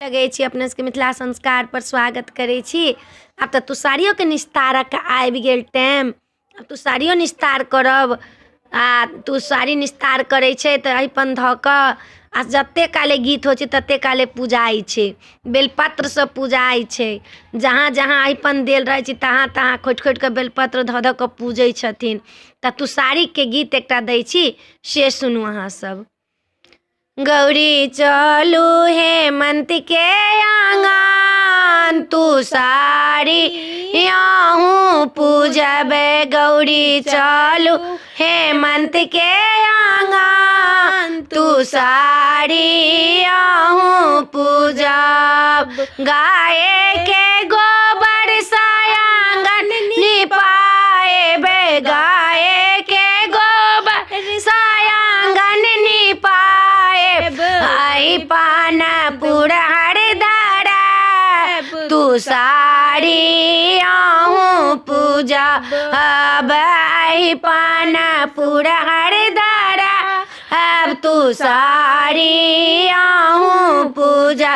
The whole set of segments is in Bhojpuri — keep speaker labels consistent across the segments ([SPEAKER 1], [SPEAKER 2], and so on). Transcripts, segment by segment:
[SPEAKER 1] लगे छी अपने सबके मिथिला संस्कार पर स्वागत करे छी। अब तो तू साड़ियों के निस्तार के आबि गेल टाइम, अब तू साड़ियों निस्तार करब। तू साड़ी निस्तार करे छे तो अपन ध क आ जते काले गीत हो तते काले पूजाई छे, बेलपत्र से पूजाई छे। जहाँ जहाँ अपन देल रहे छी तहाँ तहाँ खोट खोट के बेलपत्र ध ध के पूजे छथिन। त तू साड़ी के गीत एकटा दै छी से सुनू अहाँ सब। गौरी चलू हेमंत के आंगन, तू साड़ी आहूँ पूजबे। गौरी चलू हेमंत के आंगन, तू साड़ी आहूँ पूजब। गाय के गोबर से आंगन निपाएबे, गाय के गोबर से आंगन निपाएब। आई पान पुरहर धरब, तू साड़ी आहूँ पूजा। अब आई पान पुरहर धरब, तू साड़ी आहूँ पूजा।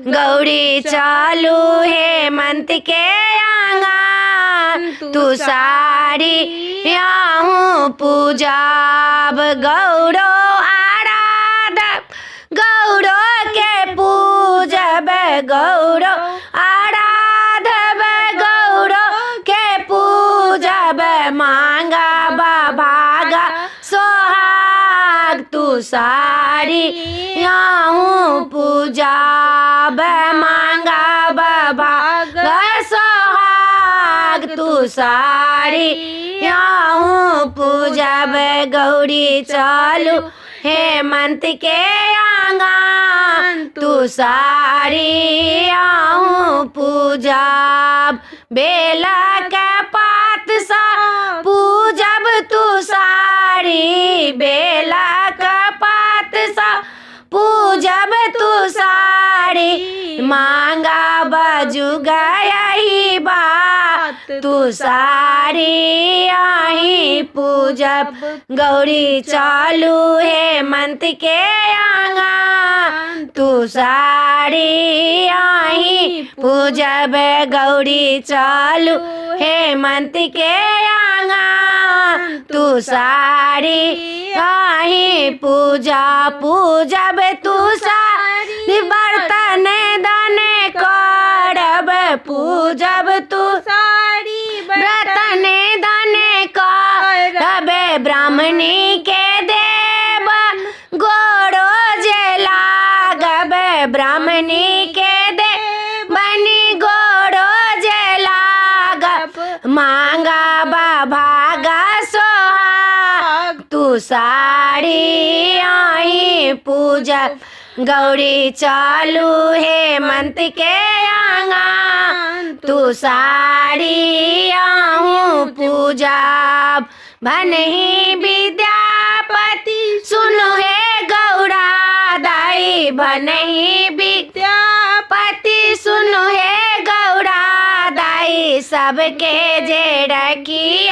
[SPEAKER 1] गौरी चलू हेमंत के आंगन, तू साड़ी आहूँ पूजब। गौरो गौरो के पूजब, गौरो आराधब, गौरो के पूजब। मांगा भागा सोहाग, तू साड़ी आहूँ पूजब। मांगा भागा सोहाग, तू साड़ी आहूँ पूजब। गौरी चलू हेमंत के आंगन, तू साड़ी आहूँ पूजब। बेला के पात सा पूजब, तू साड़ी। बेला के पात सा पूजब, तू साड़ी। मांगा बाजू गई बात, तू साड़ी आही पूजब। गौरी चलू हेमंत के आंगन, तू साड़ी आही पूजब। गौरी चलू हेमंत के आंगन, तू साड़ी आही पूजा। पूजब तू साड़ी बर्तन दाने करब, पूजब तू साड़ी बर्तन दाने करब। ब्राह्मणी के देव गोरो जे लागब, ब्राह्मणी के देव बनी गोरो जे लागब। मांगा भागा सोहाग, तू साड़ी आही पूजब। गौरी चलू हेमंत के आंगन, तू साड़ी आहूँ पूजब। भनहि विद्यापति सुनो हे गौरा दाई, भनहि विद्यापति सुनो हे गौरा दाई। सबके जे रखी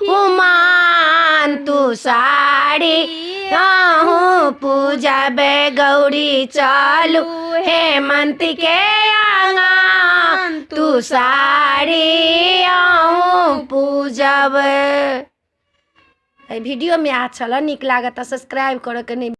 [SPEAKER 1] उमान, तू साड़ी आहूँ पूजब। गौरी चलू हेमंत के आंगन, तू साड़ी आहूँ पूजब। वीडियो में अच्छा निक लागत सब्सक्राइब करो के नहीं।